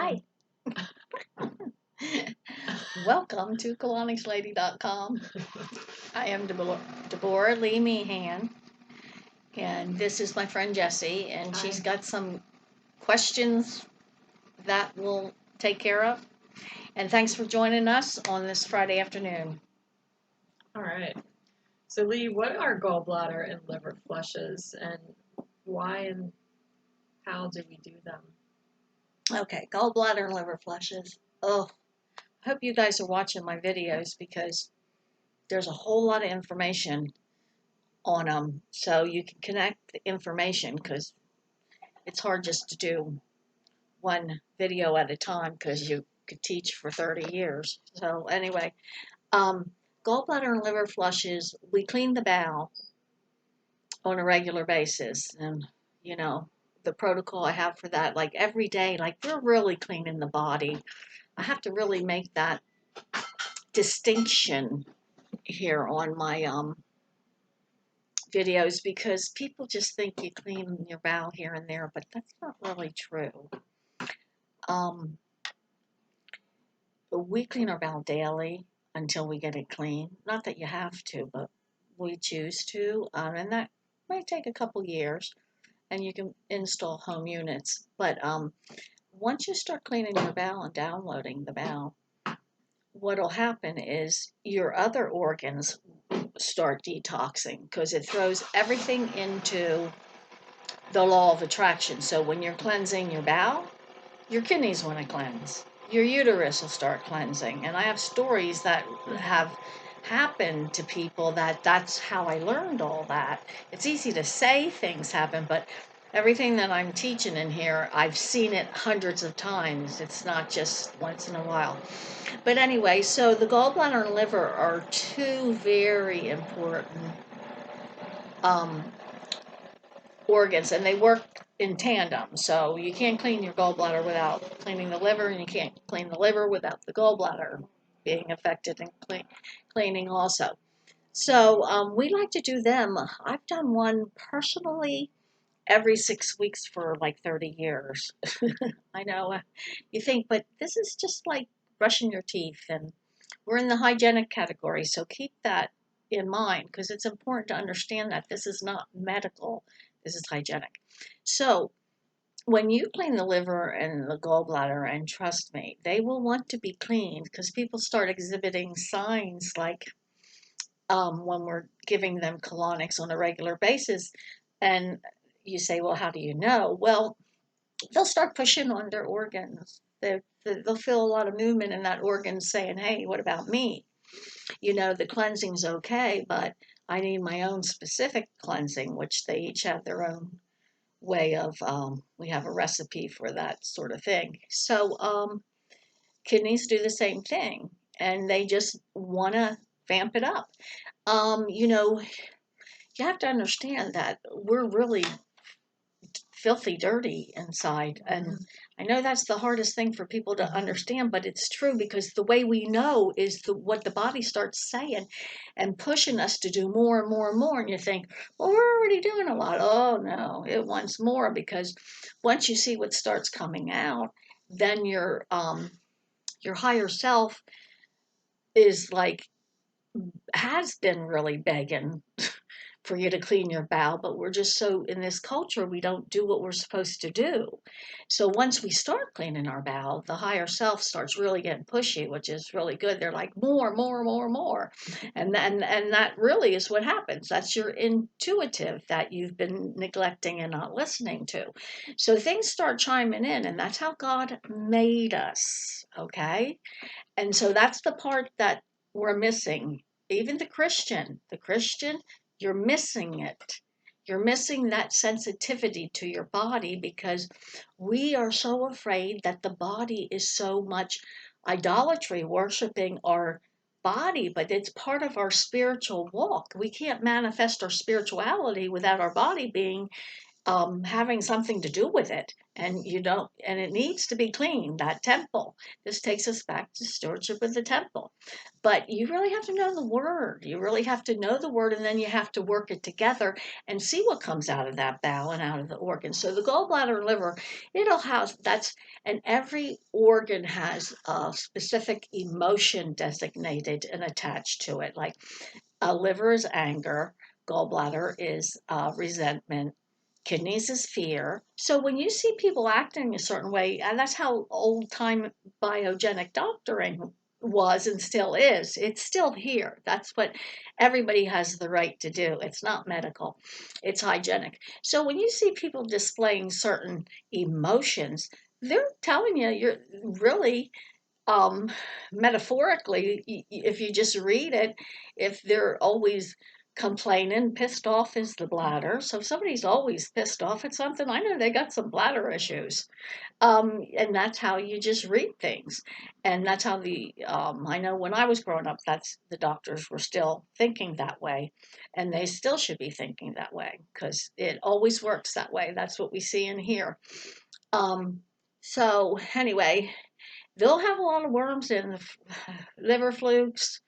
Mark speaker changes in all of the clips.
Speaker 1: Hi. Welcome to colonicsLady.com. I am Debora Lee Meehan, and this is my friend Jessie, and she's got some questions that we'll take care of. And thanks for joining us on this Friday afternoon.
Speaker 2: All right. So, Lee, what are gallbladder and liver flushes, and why and how do we do them?
Speaker 1: Okay, gallbladder and liver flushes. Oh, I hope you guys are watching my videos because there's a whole lot of information on them, so you can connect the information because it's hard just to do one video at a time because you could teach for 30 years. So anyway, gallbladder and liver flushes, we clean the bowel on a regular basis. And, you know, the protocol I have for that, like every day, like we're really cleaning the body. I have to really make that distinction here on my videos because people just think you clean your bowel here and there, but that's not really true. We clean our bowel daily until we get it clean. Not that you have to, but we choose to, and that might take a couple years, and you can install home units. But once you start cleaning your bowel and downloading the bowel, what'll happen is your other organs start detoxing because it throws everything into the law of attraction. So when you're cleansing your bowel, your kidneys want to cleanse. Your uterus will start cleansing. And I have stories that have happened to people that's how I learned all that. It's easy to say things happen, but everything that I'm teaching in here, I've seen it hundreds of times. It's not just once in a while. But anyway, so the gallbladder and liver are two very important organs, and they work in tandem. So you can't clean your gallbladder without cleaning the liver, and you can't clean the liver without the gallbladder being affected and cleaning also. So we like to do them. I've done one personally every 6 weeks for like 30 years. I know you think, but this is just like brushing your teeth, and we're in the hygienic category, so keep that in mind because it's important to understand that this is not medical, this is hygienic. So when you clean the liver and the gallbladder, and trust me, they will want to be cleaned because people start exhibiting signs like when we're giving them colonics on a regular basis. And you say, well, how do you know? Well, they'll start pushing on their organs. They'll feel a lot of movement in that organ saying, hey, what about me? You know, the cleansing's okay, but I need my own specific cleansing, which they each have their own way of, we have a recipe for that sort of thing. So kidneys do the same thing, and they just want to vamp it up. You know, you have to understand that we're really filthy dirty inside. And I know that's the hardest thing for people to understand, but it's true because the way we know is what the body starts saying and pushing us to do more and more and more. And you think, well, we're already doing a lot. Oh, no, it wants more because once you see what starts coming out, then your higher self is like, has been really begging for you to clean your bowel, but we're just so in this culture, we don't do what we're supposed to do. So once we start cleaning our bowel, the higher self starts really getting pushy, which is really good. They're like, more, more, more, more. And that really is what happens. That's your intuitive that you've been neglecting and not listening to. So things start chiming in, and that's how God made us. Okay. And so that's the part that we're missing. Even the Christian, you're missing it. You're missing that sensitivity to your body because we are so afraid that the body is so much idolatry, worshiping our body, but it's part of our spiritual walk. We can't manifest our spirituality without our body being having something to do with it, and it needs to be clean, that temple. This takes us back to stewardship of the temple. But you really have to know the word. You really have to know the word, and then you have to work it together and see what comes out of that bowel and out of the organ. So the gallbladder and liver, and every organ has a specific emotion designated and attached to it. Like liver is anger, gallbladder is resentment, kidneys is fear. So when you see people acting a certain way, and that's how old time biogenic doctoring was and still is, it's still here. That's what everybody has the right to do. It's not medical, it's hygienic. So when you see people displaying certain emotions, they're telling you you're really um, metaphorically, if you just read it, if they're always complaining, pissed off is the bladder. So if somebody's always pissed off at something, I know they got some bladder issues. And that's how you just read things. And that's how I know when I was growing up, that's the doctors were still thinking that way. And they still should be thinking that way because it always works that way. That's what we see and hear. So anyway, they'll have a lot of worms in the liver flukes.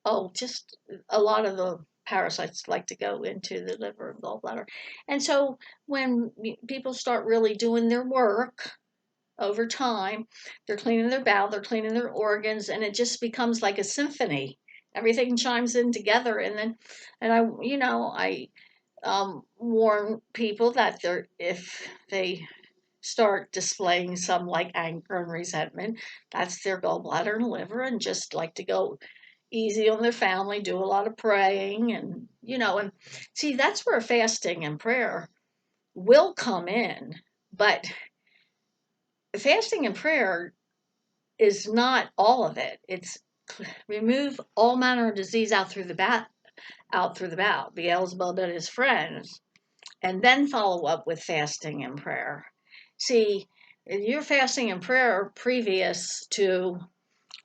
Speaker 1: Oh, just a lot of the parasites like to go into the liver and gallbladder. And so when people start really doing their work over time, they're cleaning their bowel, they're cleaning their organs, and it just becomes like a symphony. Everything chimes in together, I warn people that if they start displaying some like anger and resentment, that's their gallbladder and liver, and just like to go easy on their family, do a lot of praying, and see, that's where fasting and prayer will come in. But fasting and prayer is not all of it. It's remove all manner of disease out through the bowel, Beelzebub and his friends, and then follow up with fasting and prayer. See, you're fasting and prayer previous to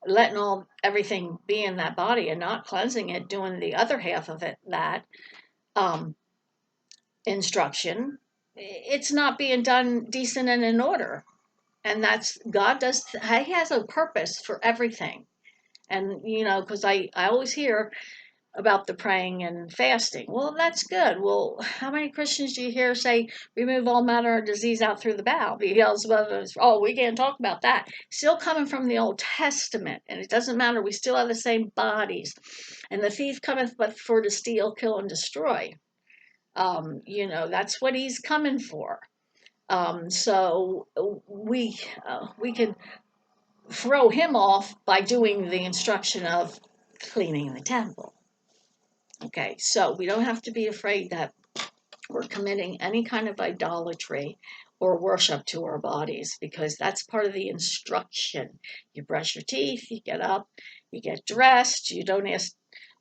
Speaker 1: letting everything be in that body and not cleansing it, doing the other half of it, that um, instruction. It's not being done decent and in order. And that's God He has a purpose for everything. And, because I always hear about the praying and fasting. Well, that's good. Well, how many Christians do you hear say, remove all manner of disease out through the bowel? Oh, we can't talk about that. Still coming from the Old Testament, and it doesn't matter. We still have the same bodies. And the thief cometh but for to steal, kill, and destroy. That's what he's coming for. So we can throw him off by doing the instruction of cleaning the temple. Okay, so we don't have to be afraid that we're committing any kind of idolatry or worship to our bodies, because that's part of the instruction. You brush your teeth, you get up, you get dressed. You don't ask,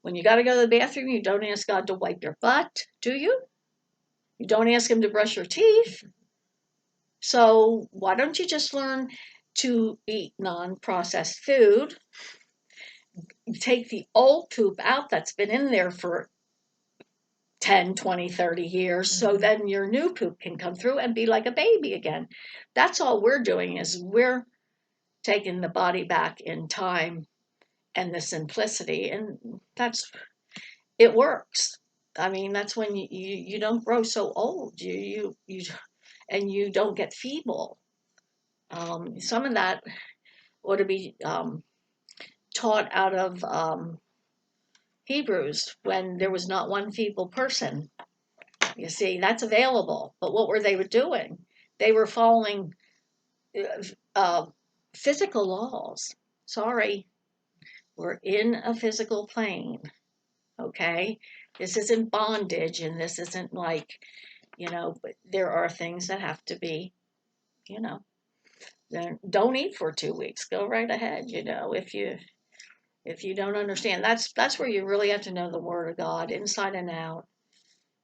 Speaker 1: when you got to go to the bathroom, you don't ask God to wipe your butt, do you? You don't ask Him to brush your teeth. So why don't you just learn to eat non-processed food? Take the old poop out that's been in there for 10, 20, 30 years, so then your new poop can come through and be like a baby again. That's all we're doing, is we're taking the body back in time and the simplicity, and it works. I mean, that's when you don't grow so old, and you don't get feeble. Some of that ought to be taught out of Hebrews, when there was not one feeble person. You see, that's available. But what were they doing? They were following uh, physical laws. Sorry, we're in a physical plane. Okay? This isn't bondage, and this isn't like, but there are things that have to be, you know, don't eat for 2 weeks. Go right ahead, if you don't understand. That's where you really have to know the Word of God inside and out.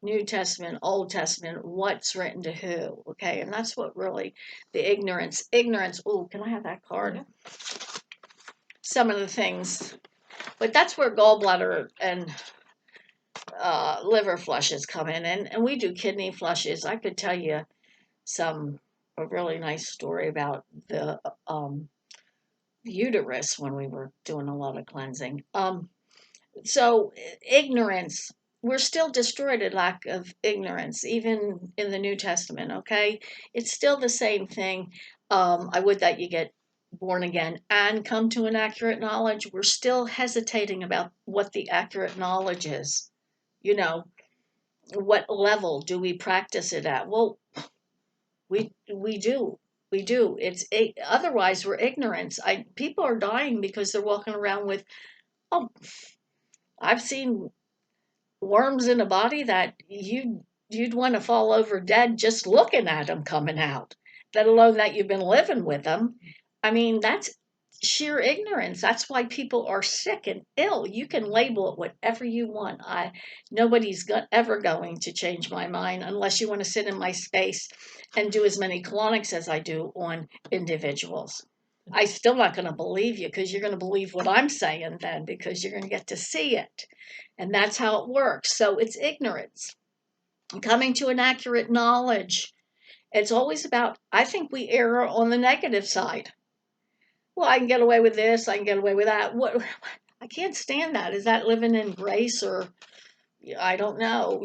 Speaker 1: New Testament, Old Testament, what's written to who, okay? And that's what really the ignorance, oh, can I have that card?
Speaker 2: Yeah.
Speaker 1: Some of the things, but that's where gallbladder and liver flushes come in, and we do kidney flushes. I could tell you a really nice story about the uterus when we were doing a lot of cleansing. So ignorance, we're still destroyed at lack of ignorance, even in the New Testament, okay? It's still the same thing. I would that you get born again and come to an accurate knowledge. We're still hesitating about what the accurate knowledge is. You know, what level do we practice it at? Well, we do. We do. Otherwise we're ignorance. People are dying because they're walking around with, oh, I've seen worms in a body that you'd want to fall over dead just looking at them coming out, let alone that you've been living with them. I mean, that's sheer ignorance. That's why people are sick and ill. You can label it whatever you want. Nobody's ever going to change my mind unless you want to sit in my space and do as many colonics as I do on individuals. I'm still not going to believe you because you're going to believe what I'm saying then because you're going to get to see it. And that's how it works. So it's ignorance. Coming to an accurate knowledge. It's always about, I think we err on the negative side. Well, I can get away with this, I can get away with that. What I can't stand that. Is that living in grace or I don't know,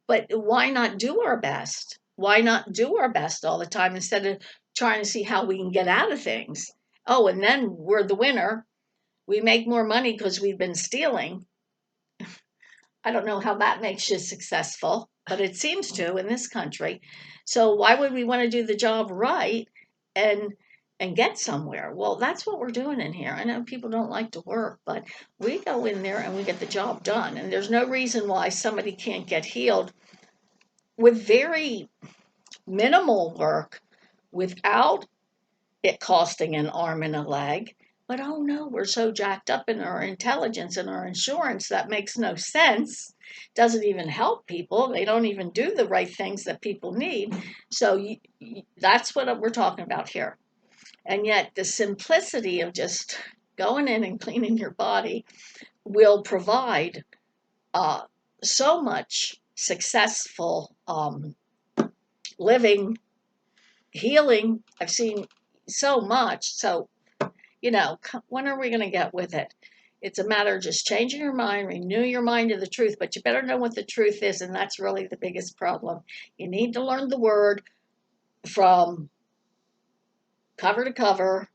Speaker 1: But why not do our best? Why not do our best all the time instead of trying to see how we can get out of things? Oh, and then we're the winner. We make more money because we've been stealing. I don't know how that makes you successful, but it seems to in this country. So why would we want to do the job right and get somewhere? Well, that's what we're doing in here. I know people don't like to work, but we go in there and we get the job done. And there's no reason why somebody can't get healed with very minimal work without it costing an arm and a leg. But oh no, we're so jacked up in our intelligence and our insurance that makes no sense. Doesn't even help people. They don't even do the right things that people need. So that's what we're talking about here. And yet, the simplicity of just going in and cleaning your body will provide so much successful living, healing. I've seen so much. So when are we going to get with it? It's a matter of just changing your mind, renew your mind to the truth, but you better know what the truth is, and that's really the biggest problem. You need to learn the word from cover to cover,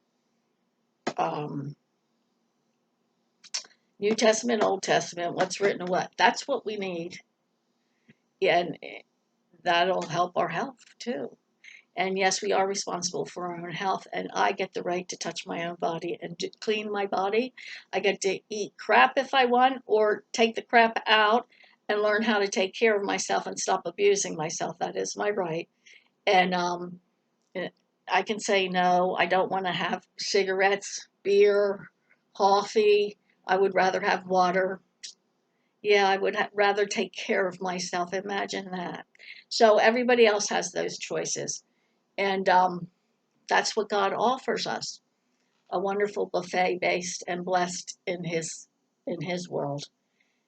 Speaker 1: New Testament, Old Testament, what's written and what. That's what we need, and that'll help our health too. And yes, we are responsible for our own health, and I get the right to touch my own body and clean my body. I get to eat crap if I want, or take the crap out and learn how to take care of myself and stop abusing myself. That is my right. And I can say no, I don't want to have cigarettes, beer, coffee. I would rather have water. Yeah, I would rather take care of myself. Imagine that. So everybody else has those choices. And that's what God offers us, a wonderful buffet based and blessed in his world.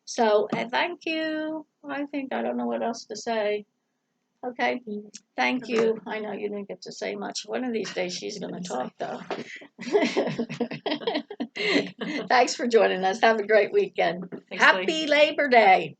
Speaker 1: So thank you. I don't know what else to say. Okay. Thank you. I know you didn't get to say much. One of these days she's going to talk though. Thanks for joining us. Have a great weekend.
Speaker 2: Thanks,
Speaker 1: Happy Labor Day.